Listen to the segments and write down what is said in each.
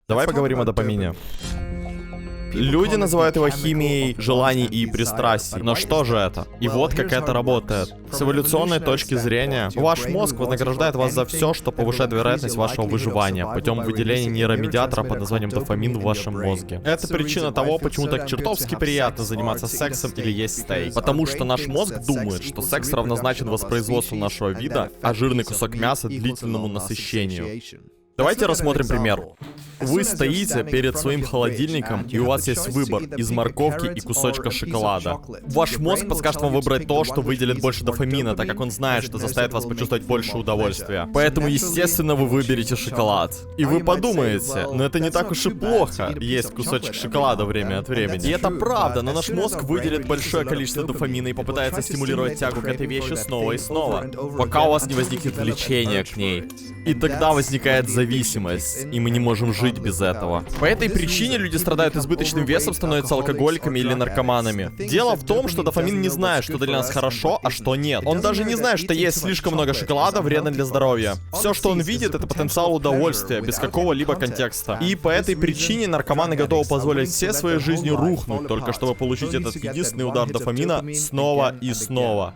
Давай поговорим о допамине. Люди называют его химией желаний и пристрастий. Но что же это? И вот как это работает. С эволюционной точки зрения, ваш мозг вознаграждает вас за все, что повышает вероятность вашего выживания, путем выделения нейромедиатора под названием дофамин в вашем мозге. Это причина того, почему так чертовски приятно заниматься сексом или есть стейк. Потому что наш мозг думает, что секс равнозначен воспроизводству нашего вида, а жирный кусок мяса длительному насыщению. Давайте рассмотрим пример. Вы стоите перед своим холодильником, и у вас есть выбор из морковки и кусочка шоколада. Ваш мозг подскажет вам выбрать то, что выделит больше дофамина, так как он знает, что заставит вас почувствовать больше удовольствия. Поэтому, естественно, вы выберете шоколад. И вы подумаете, но это не так уж и плохо, есть кусочек шоколада время от времени. И это правда, но наш мозг выделит большое количество дофамина и попытается стимулировать тягу к этой вещи снова и снова, пока у вас не возникнет влечение к ней. И тогда возникает зависимость, и мы не можем жить без этого. По этой причине люди страдают избыточным весом, становятся алкоголиками или наркоманами. Дело в том, что дофамин не знает, что для нас хорошо, а что нет. Он даже не знает, что есть слишком много шоколада вредно для здоровья. Все, что он видит, это потенциал удовольствия, без какого-либо контекста. И по этой причине наркоманы готовы позволить всей своей жизни рухнуть, только чтобы получить этот единственный удар дофамина снова и снова.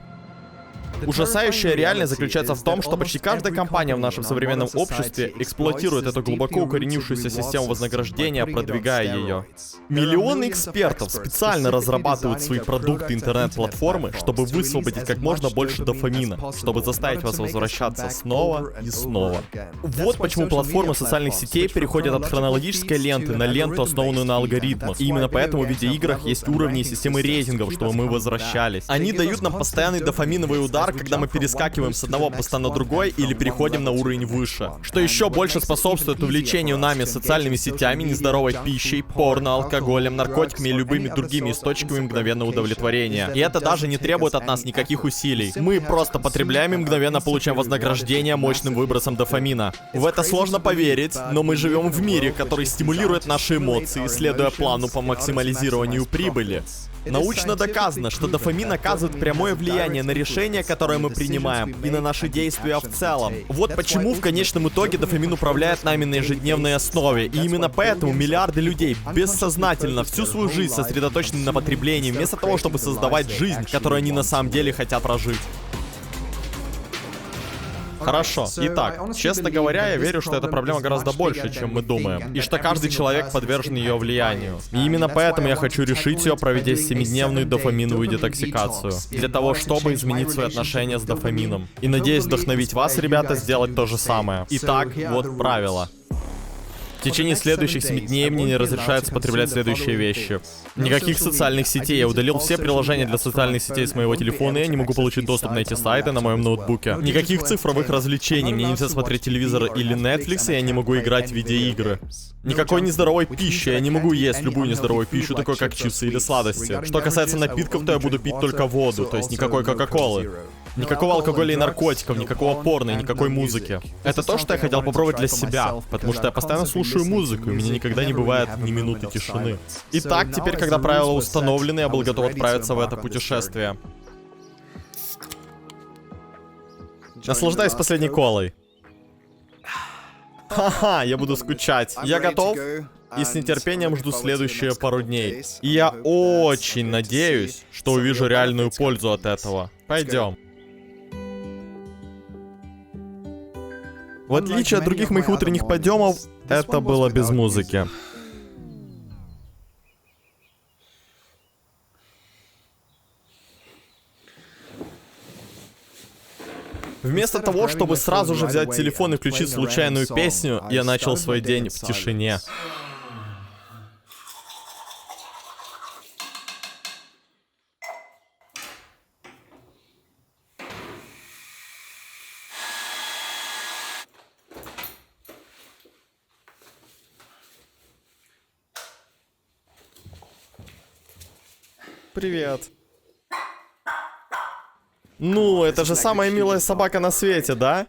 Ужасающая реальность заключается в том, что почти каждая компания в нашем современном обществе эксплуатирует эту глубоко укоренившуюся систему вознаграждения, продвигая ее. Миллионы экспертов специально разрабатывают свои продукты интернет-платформы, чтобы высвободить как можно больше дофамина, чтобы заставить вас возвращаться снова и снова. Вот почему платформы социальных сетей переходят от хронологической ленты на ленту, основанную на алгоритмах. И именно поэтому в видеоиграх есть уровни и системы рейтингов, чтобы мы возвращались. Они дают нам постоянный дофаминовый удар, когда мы перескакиваем с одного поста на другой или переходим на уровень выше. Что еще больше способствует увлечению нами социальными сетями, нездоровой пищей, порно, алкоголем, наркотиками и любыми другими источниками мгновенного удовлетворения. И это даже не требует от нас никаких усилий. Мы просто потребляем и мгновенно получаем вознаграждение мощным выбросом дофамина. В это сложно поверить, но мы живем в мире, который стимулирует наши эмоции, следуя плану по максимализированию прибыли. Научно доказано, что дофамин оказывает прямое влияние на решения, которые мы принимаем, и на наши действия в целом. Вот почему в конечном итоге дофамин управляет нами на ежедневной основе. И именно поэтому миллиарды людей бессознательно всю свою жизнь сосредоточены на потреблении, вместо того, чтобы создавать жизнь, которую они на самом деле хотят прожить. Хорошо. Итак, честно говоря, я верю, что эта проблема гораздо больше, чем мы думаем. И что каждый человек подвержен ее влиянию. И именно поэтому я хочу решить ее, проведя 7-дневную дофаминовую детоксикацию. Для того, чтобы изменить свои отношения с дофамином. И надеюсь вдохновить вас, ребята, сделать то же самое. Итак, вот правило. В течение следующих 7 дней мне не разрешается потреблять следующие вещи. Никаких социальных сетей. Я удалил все приложения для социальных сетей с моего телефона, и я не могу получить доступ на эти сайты на моем ноутбуке. Никаких цифровых развлечений. Мне нельзя смотреть телевизор или Netflix, и я не могу играть в видеоигры. Никакой нездоровой пищи. Я не могу есть любую нездоровую пищу, такой как чипсы или сладости. Что касается напитков, то я буду пить только воду, то есть никакой Кока-Колы. Никакого алкоголя и наркотиков, никакого порно и никакой музыки. Это то, что я хотел попробовать для себя, потому что я постоянно слушаю музыку, и у меня никогда не бывает ни минуты тишины. Итак, теперь, когда правила установлены, я был готов отправиться в это путешествие. Наслаждаюсь последней колой. Ха-ха, я буду скучать. Я готов и с нетерпением жду следующие пару дней. И я очень надеюсь, что увижу реальную пользу от этого. Пойдем. В отличие от других моих утренних подъемов, это было без музыки. Вместо того, чтобы сразу же взять телефон и включить случайную песню, я начал свой день в тишине. Привет. Ну, это же самая милая собака на свете, да?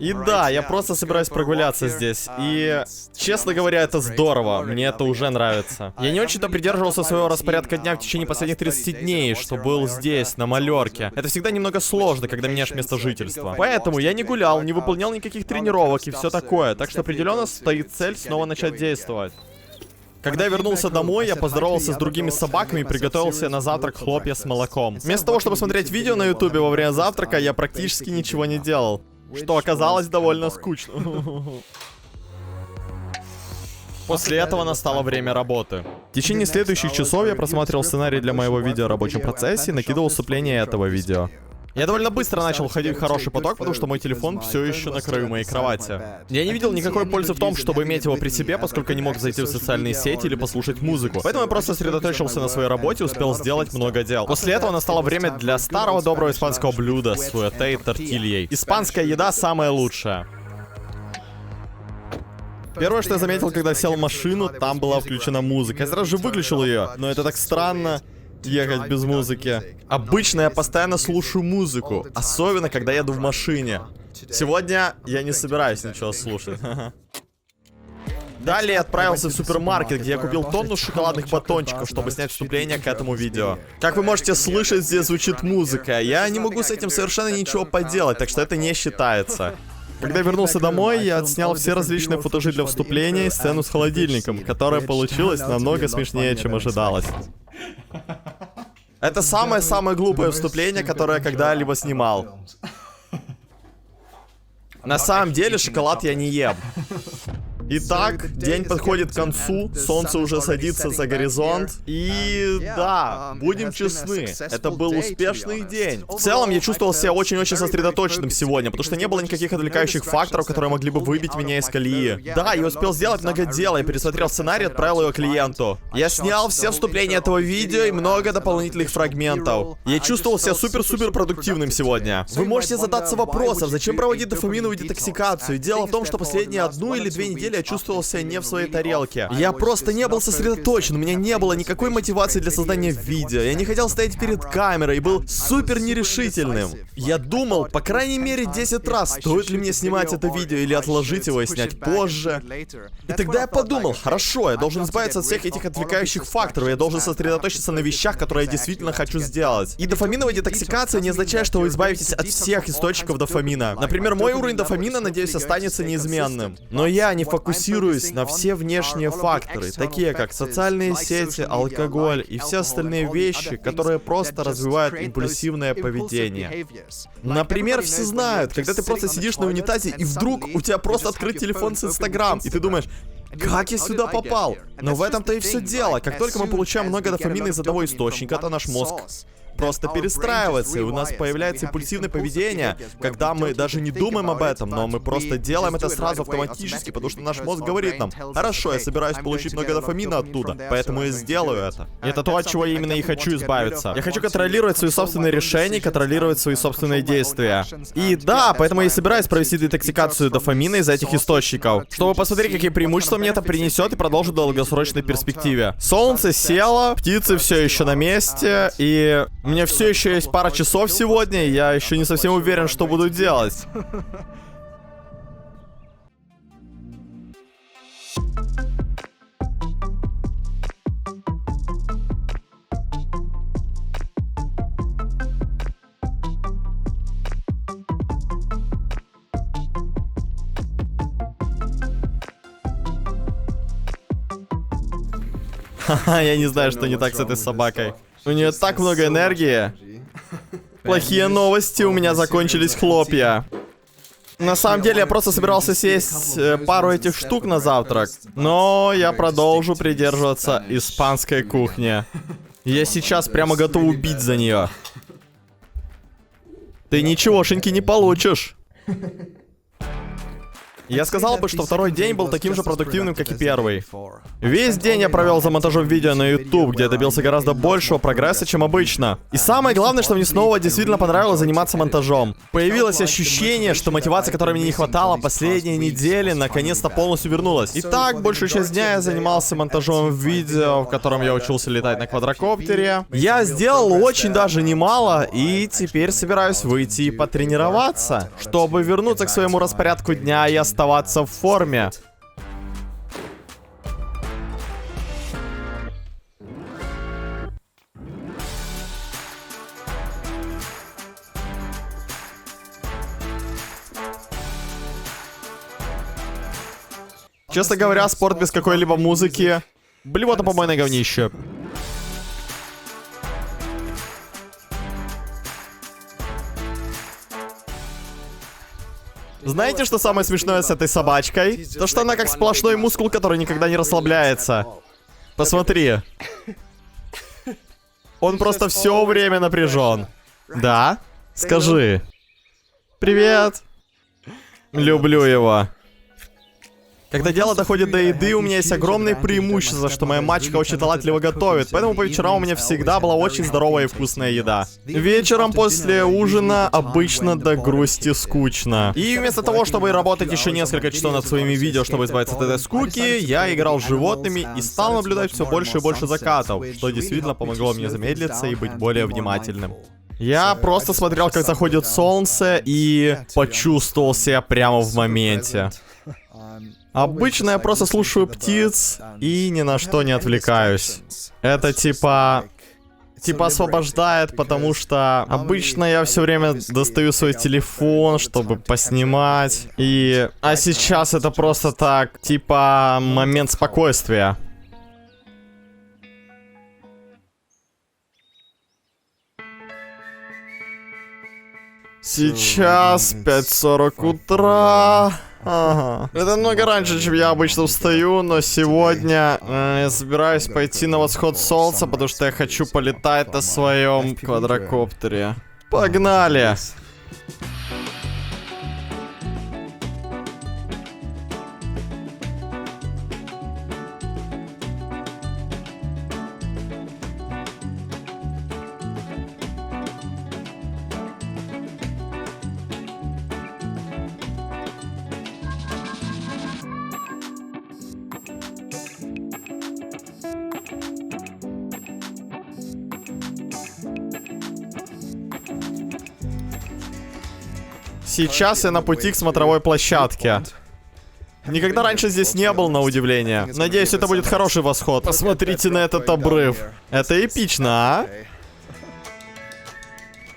И да, я просто собираюсь прогуляться здесь. И, честно говоря, это здорово. Мне это уже нравится. Я не очень-то придерживался своего распорядка дня в течение последних 30 дней, что был здесь, на Малорке. Это всегда немного сложно, когда меняешь место жительства. Поэтому я не гулял, не выполнял никаких тренировок и все такое. Так что определенно стоит цель снова начать действовать. Когда я вернулся домой, я поздоровался с другими собаками и приготовил себе на завтрак хлопья с молоком. Вместо того, чтобы смотреть видео на ютубе во время завтрака, я практически ничего не делал. Что оказалось довольно скучно. После этого настало время работы. В течение следующих часов я просматривал сценарий для моего видео о рабочем процессе и накидывал вступление этого видео. Я довольно быстро начал входить в хороший поток, потому что мой телефон все еще на краю моей кровати. Я не видел никакой пользы в том, чтобы иметь его при себе, поскольку не мог зайти в социальные сети или послушать музыку. Поэтому я просто сосредоточился на своей работе и успел сделать много дел. После этого настало время для старого доброго испанского блюда с суэте и тортильей. Испанская еда самая лучшая. Первое, что я заметил, когда сел в машину, там была включена музыка. Я сразу же выключил ее, но это так странно. Ехать без музыки. Обычно я постоянно слушаю музыку, особенно когда еду в машине. Сегодня я не собираюсь ничего слушать. Далее я отправился в супермаркет, где я купил тонну шоколадных батончиков, чтобы снять вступление к этому видео. Как вы можете слышать, здесь звучит музыка. Я не могу с этим совершенно ничего поделать, так что это не считается. Когда я вернулся домой, я отснял все различные футажи для вступления и сцену с холодильником, которая получилась намного смешнее, чем ожидалось. Это самое-самое глупое вступление, которое я когда-либо снимал. На самом деле, шоколад я не ем. Итак, день подходит к концу, солнце уже садится за горизонт. И да, будем честны, это был успешный день. В целом, я чувствовал себя очень-очень сосредоточенным сегодня, потому что не было никаких отвлекающих факторов, которые могли бы выбить меня из колеи. Да, я успел сделать много дел, я пересмотрел сценарий и отправил его клиенту. Я снял все вступления этого видео и много дополнительных фрагментов. Я чувствовал себя супер-супер продуктивным сегодня. Вы можете задаться вопросом, зачем проводить дофаминовую детоксикацию? Дело в том, что последние 1 или 2 недели я чувствовал себя не в своей тарелке. Я просто не был сосредоточен, у меня не было никакой мотивации для создания видео. Я не хотел стоять перед камерой и был супер нерешительным. Я думал, по крайней мере, 10 раз, стоит ли мне снимать это видео или отложить его и снять позже. И тогда я подумал, хорошо, я должен избавиться от всех этих отвлекающих факторов, я должен сосредоточиться на вещах, которые я действительно хочу сделать. И дофаминовая детоксикация не означает, что вы избавитесь от всех источников дофамина. Например, мой уровень дофамина, надеюсь, останется неизменным. Но я не фокусируюсь на все внешние факторы, такие как социальные сети, алкоголь и все остальные вещи, которые просто развивают импульсивное поведение. Например, все знают, когда ты просто сидишь на унитазе и вдруг у тебя просто открыт телефон с Инстаграм, и ты думаешь, как я сюда попал? Но в этом-то и все дело. Как только мы получаем много дофамина из одного источника, то наш мозг просто перестраивается, и у нас появляется импульсивное поведение, когда мы даже не думаем об этом, но мы просто делаем это сразу автоматически, потому что наш мозг говорит нам, хорошо, я собираюсь получить много дофамина оттуда, поэтому я сделаю это. И это то, от чего я именно и хочу избавиться. Я хочу контролировать свои собственные решения, контролировать свои собственные действия. И да, поэтому я собираюсь провести детоксикацию дофамина из этих источников, чтобы посмотреть, какие преимущества мне это принесет и продолжить в долгосрочной перспективе. Солнце село, птицы все еще на месте, и у меня все еще есть пара часов сегодня, и я еще не совсем уверен, что буду делать. Ха-ха, я не знаю, что не так с этой собакой. У нее так много энергии. Плохие новости, у меня закончились хлопья. На самом деле, я просто собирался съесть пару этих штук на завтрак. Но я продолжу придерживаться испанской кухни. Я сейчас прямо готов убить за нее. Ты ничегошеньки не получишь. Я сказал бы, что второй день был таким же продуктивным, как и первый. Весь день я провел за монтажом видео на YouTube, где я добился гораздо большего прогресса, чем обычно. И самое главное, что мне снова действительно понравилось заниматься монтажом. Появилось ощущение, что мотивация, которой мне не хватало последние недели, наконец-то полностью вернулась. Итак, большую часть дня я занимался монтажом видео, в котором я учился летать на квадрокоптере. Я сделал очень даже немало, и теперь собираюсь выйти и потренироваться, чтобы вернуться к своему распорядку дня и оставаться в форме. Честно говоря, спорт без какой-либо музыки — блевота помойное говнище. Знаете, что самое смешное с этой собачкой? То, что она как сплошной мускул, который никогда не расслабляется. Посмотри. Он просто все время напряжен. Да? Скажи. Привет. Люблю его. Когда дело доходит до еды, у меня есть огромное преимущество, что моя мачеха очень талантливо готовит, поэтому по вечерам у меня всегда была очень здоровая и вкусная еда. Вечером после ужина обычно до грусти скучно. И вместо того, чтобы работать еще несколько часов над своими видео, чтобы избавиться от этой скуки, я играл с животными и стал наблюдать все больше и больше закатов, что действительно помогло мне замедлиться и быть более внимательным. Я просто смотрел, как заходит солнце, и почувствовал себя прямо в моменте. Обычно я просто слушаю птиц и ни на что не отвлекаюсь. Это типа освобождает, потому что обычно я все время достаю свой телефон, чтобы поснимать. А сейчас это просто так, типа момент спокойствия. Сейчас 5:40 утра. Ага. Это много раньше, чем я обычно встаю, но сегодня я собираюсь пойти на восход солнца, потому что я хочу полетать на своем квадрокоптере. Погнали! Сейчас я на пути к смотровой площадке. Никогда раньше здесь не был, на удивление. Надеюсь, это будет хороший восход. Посмотрите на этот обрыв. Это эпично, а?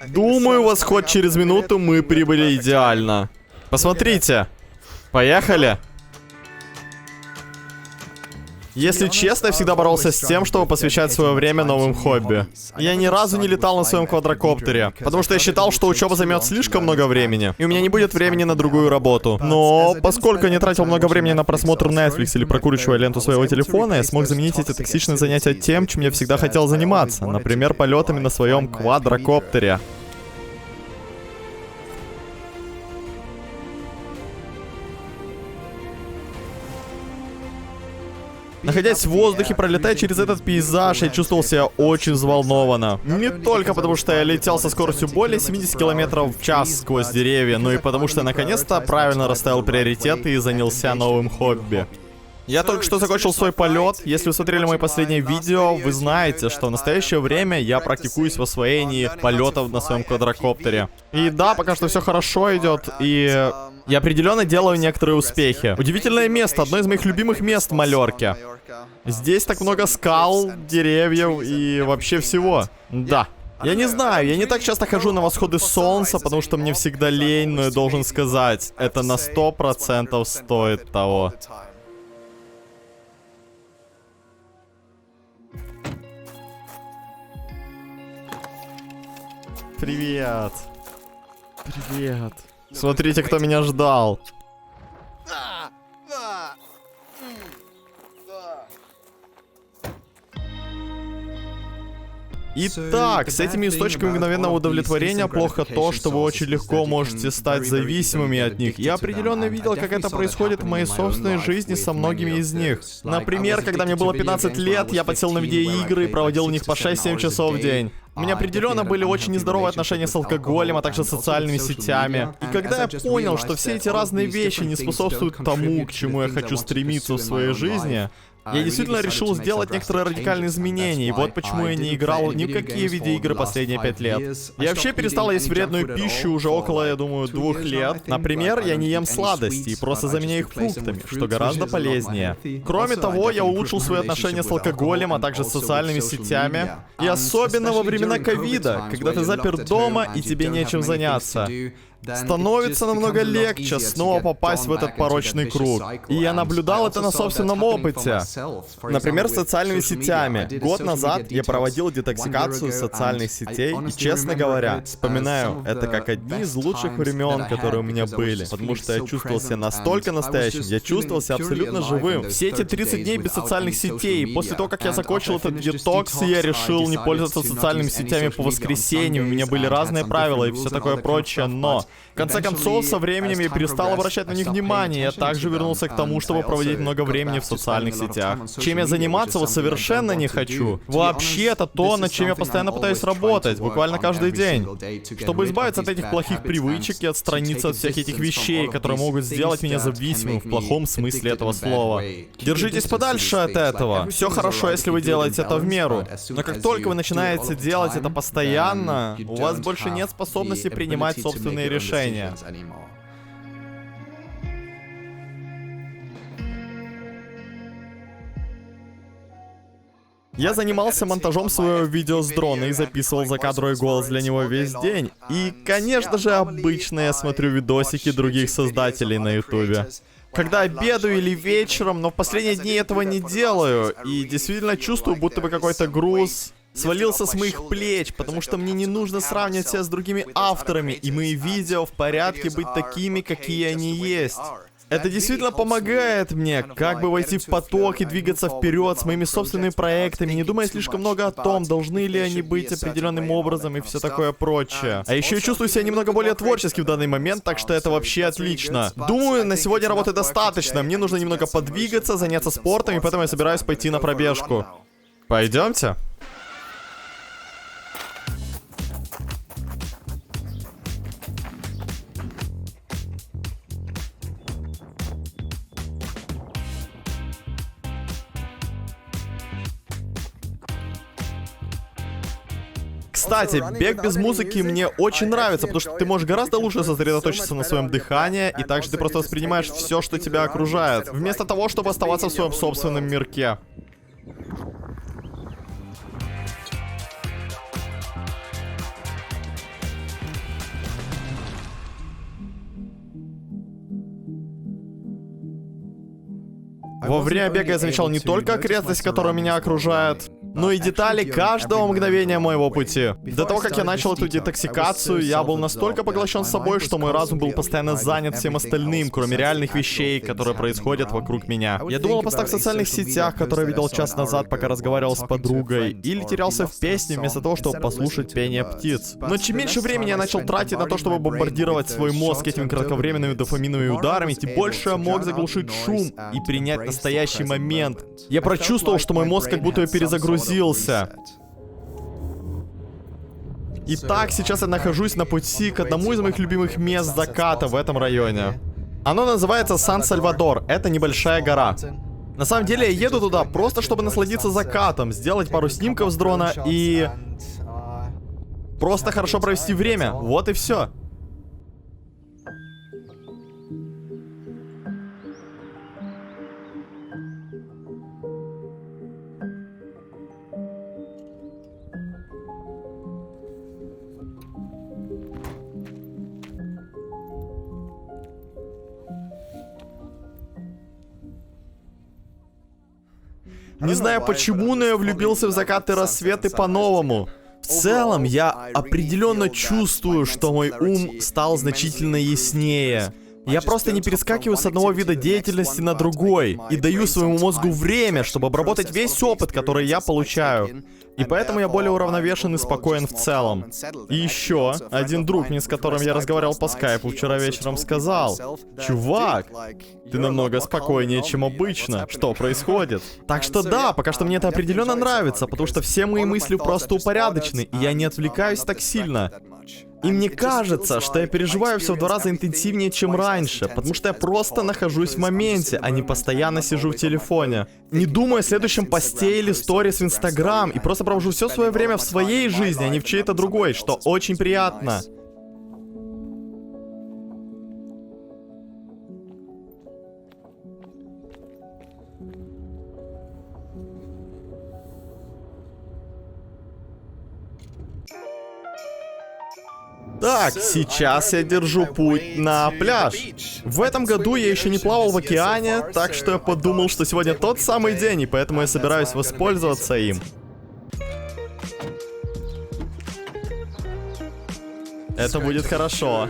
Думаю, восход через минуту мы прибыли идеально. Посмотрите. Поехали. Если честно, я всегда боролся с тем, чтобы посвящать свое время новым хобби. Я ни разу не летал на своем квадрокоптере, потому что я считал, что учеба займет слишком много времени, и у меня не будет времени на другую работу. Но поскольку я не тратил много времени на просмотр Netflix или прокручивая ленту своего телефона, я смог заменить эти токсичные занятия тем, чем я всегда хотел заниматься, например, полетами на своем квадрокоптере. Находясь в воздухе, пролетая через этот пейзаж, я чувствовал себя очень взволнованно. Не только потому, что я летел со скоростью более 70 км в час сквозь деревья, но и потому, что я наконец-то правильно расставил приоритеты и занялся новым хобби. Я только что закончил свой полет. Если вы смотрели мои последние видео, вы знаете, что в настоящее время я практикуюсь в освоении полетов на своем квадрокоптере. И да, пока что все хорошо идет, и я определенно делаю некоторые успехи. Удивительное место, одно из моих любимых мест в Маллорке. Здесь так много скал, деревьев и вообще всего. Да. Я не знаю, я не так часто хожу на восходы солнца, потому что мне всегда лень, но я должен сказать, это на 100% стоит того. Привет. Привет. Смотрите, кто меня ждал. Итак, с этими источниками мгновенного удовлетворения плохо то, что вы очень легко можете стать зависимыми от них. Я определенно видел, как это происходит в моей собственной жизни со многими из них. Например, когда мне было 15 лет, я подсел на видеоигры и проводил в них по 6-7 часов в день. У меня определенно были очень нездоровые отношения с алкоголем, а также социальными сетями. И когда я понял, что все эти разные вещи не способствуют тому, к чему я хочу стремиться в своей жизни, я действительно решил сделать некоторые радикальные изменения, и вот почему я не играл ни в какие видеоигры последние 5 лет. Я вообще перестал есть вредную пищу уже около, я думаю, 2 лет. Например, я не ем сладости и просто заменяю их фруктами, что гораздо полезнее. Кроме того, я улучшил свои отношения с алкоголем, а также с социальными сетями. И особенно во времена ковида, когда ты заперт дома и тебе нечем заняться. Становится намного легче снова попасть в этот порочный круг. И я наблюдал это на собственном опыте. Например, с социальными сетями. Год назад я проводил детоксикацию социальных сетей, и, честно говоря, вспоминаю это как одни из лучших времен, которые у меня были. Потому что я чувствовал себя настолько настоящим, я чувствовал себя абсолютно живым. Все эти 30 дней без социальных сетей, и после того, как я закончил этот детокс, я решил не пользоваться социальными сетями по воскресеньям. У меня были разные правила и все такое прочее, но... В конце концов, со временем я перестал обращать на них внимание, я также вернулся к тому, чтобы проводить много времени в социальных сетях. Чем я заниматься вот совершенно не хочу. Вообще, это то, над чем я постоянно пытаюсь работать, буквально каждый день. Чтобы избавиться от этих плохих привычек и отстраниться от всех этих вещей, которые могут сделать меня зависимым в плохом смысле этого слова. Держитесь подальше от этого. Все хорошо, если вы делаете это в меру. Но как только вы начинаете делать это постоянно, у вас больше нет способности принимать собственные решения. Я занимался монтажом своего видео с дрона и записывал закадровый голос для него весь день. И, конечно же, обычно я смотрю видосики других создателей на ютубе. Когда обедаю или вечером, но в последние дни этого не делаю. И действительно чувствую, будто бы какой-то груз свалился с моих плеч, потому что мне не нужно сравнивать себя с другими авторами, и мои видео в порядке быть такими, какие они есть. Это действительно помогает мне, как бы войти в поток и двигаться вперед с моими собственными проектами, не думая слишком много о том, должны ли они быть определенным образом и все такое прочее. А еще я чувствую себя немного более творчески в данный момент, так что это вообще отлично. Думаю, на сегодня работы достаточно, мне нужно немного подвигаться, заняться спортом, и поэтому я собираюсь пойти на пробежку. Пойдемте? Кстати, бег без музыки мне очень нравится, потому что ты можешь гораздо лучше сосредоточиться на своем дыхании, и также ты просто воспринимаешь все, что тебя окружает, вместо того, чтобы оставаться в своем собственном мирке. Во время бега я замечал не только окрестность, которая меня окружает, но и детали каждого мгновения моего пути. До того, как я начал эту детоксикацию, я был настолько поглощен собой, что мой разум был постоянно занят всем остальным, кроме реальных вещей, которые происходят вокруг меня. Я думал о постах в социальных сетях, которые видел час назад, пока разговаривал с подругой, или терялся в песне вместо того, чтобы послушать пение птиц. Но чем меньше времени я начал тратить на то, чтобы бомбардировать свой мозг этими кратковременными дофаминовыми ударами, тем больше я мог заглушить шум и принять настоящий момент. Я прочувствовал, что мой мозг как будто перезагрузился. Итак, сейчас я нахожусь на пути к одному из моих любимых мест заката в этом районе. Оно называется Сан-Сальвадор. Это небольшая гора. На самом деле я еду туда просто, чтобы насладиться закатом, сделать пару снимков с дрона и... просто хорошо провести время. Вот и все. Не знаю почему, но я влюбился в закаты и рассветы по-новому. В целом, я определенно чувствую, что мой ум стал значительно яснее. Я просто не перескакиваю с одного вида деятельности на другой и даю своему мозгу время, чтобы обработать весь опыт, который я получаю. И поэтому я более уравновешен и спокоен в целом. И еще, один друг мне, с которым я разговаривал по скайпу вчера вечером, сказал: «Чувак, ты намного спокойнее, чем обычно. Что происходит?» Так что да, пока что мне это определенно нравится, потому что все мои мысли просто упорядочены, и я не отвлекаюсь так сильно. И мне кажется, что я переживаю все в 2 раза интенсивнее, чем раньше, потому что я просто нахожусь в моменте, а не постоянно сижу в телефоне. Не думаю о следующем посте или сторис в Инстаграм, и просто провожу все свое время в своей жизни, а не в чьей-то другой, что очень приятно. Так, сейчас я держу путь на пляж. В этом году я еще не плавал в океане, так что я подумал, что сегодня тот самый день, и поэтому я собираюсь воспользоваться им. Это будет хорошо.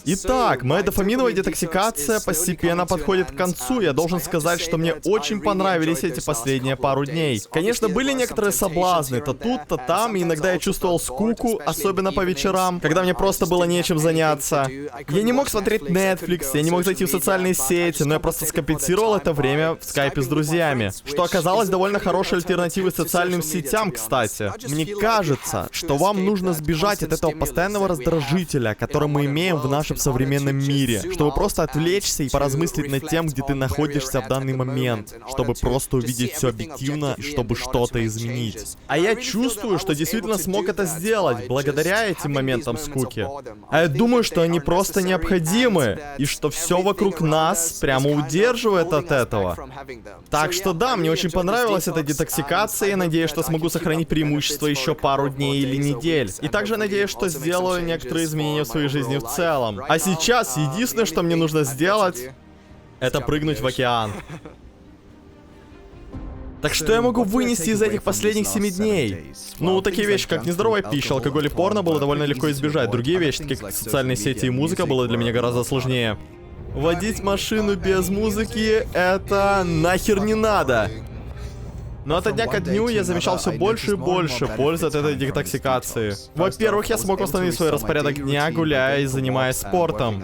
Итак, моя дофаминовая детоксикация постепенно подходит к концу. Я должен сказать, что мне очень понравились эти последние пару дней. Конечно, были некоторые соблазны, то тут, то там, и иногда я чувствовал скуку, особенно по вечерам, когда мне просто было нечем заняться. Я не мог смотреть Netflix, я не мог зайти в социальные сети, но я просто скомпенсировал это время в скайпе с друзьями, что оказалось довольно хорошей альтернативой социальным сетям, кстати. Мне кажется, что вам нужно сбежать от этого постоянного раздражителя, который мы имеем в нашем современном мире, чтобы просто отвлечься и поразмыслить над тем, где ты находишься в данный момент, чтобы просто увидеть все объективно и чтобы что-то изменить. А я чувствую, что действительно смог это сделать благодаря этим моментам скуки. А я думаю, что они просто необходимы, и что все вокруг нас прямо удерживает от этого. Так что да, мне очень понравилась эта детоксикация, и надеюсь, что смогу сохранить преимущество еще пару дней или недель. И также надеюсь, что сделаю некоторые изменения в своей жизни в целом. А сейчас единственное, что мне нужно сделать, это прыгнуть в океан. Так что я могу вынести из этих последних 7 дней? Ну, такие вещи, как нездоровая пища, алкоголь и порно, было довольно легко избежать. Другие вещи, такие как социальные сети и музыка, было для меня гораздо сложнее. Водить машину без музыки — это нахер не надо. Но от дня ко дню я замечал все больше и больше пользы от этой детоксикации. Во-первых, я смог восстановить свой распорядок дня, гуляя и занимаясь спортом.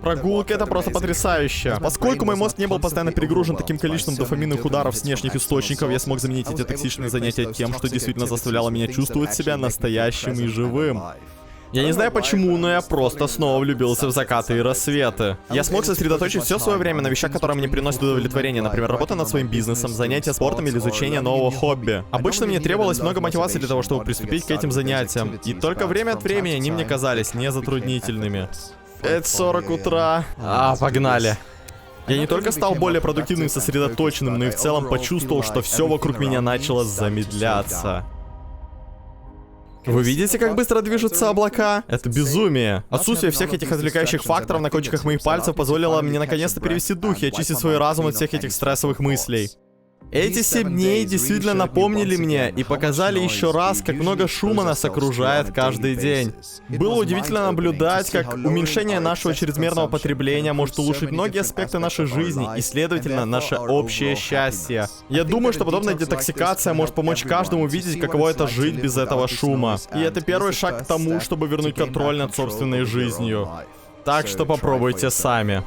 Прогулка — это просто потрясающе. Поскольку мой мозг не был постоянно перегружен таким количеством дофаминовых ударов с внешних источников, я смог заменить эти токсичные занятия тем, что действительно заставляло меня чувствовать себя настоящим и живым. Я не знаю почему, но я просто снова влюбился в закаты и рассветы. Я смог сосредоточить все свое время на вещах, которые мне приносят удовлетворение. Например, работа над своим бизнесом, занятия спортом или изучение нового хобби. Обычно мне требовалось много мотивации для того, чтобы приступить к этим занятиям. И только время от времени они мне казались незатруднительными. 5:40 утра. Погнали. Я не только стал более продуктивным и сосредоточенным, но и в целом почувствовал, что все вокруг меня начало замедляться. Вы видите, как быстро движутся облака? Это безумие. Отсутствие всех этих отвлекающих факторов на кончиках моих пальцев позволило мне наконец-то перевести дух и очистить свой разум от всех этих стрессовых мыслей. Эти 7 дней действительно напомнили мне и показали еще раз, как много шума нас окружает каждый день. Было удивительно наблюдать, как уменьшение нашего чрезмерного потребления может улучшить многие аспекты нашей жизни и, следовательно, наше общее счастье. Я думаю, что подобная детоксикация может помочь каждому видеть, каково это жить без этого шума. И это первый шаг к тому, чтобы вернуть контроль над собственной жизнью. Так что попробуйте сами.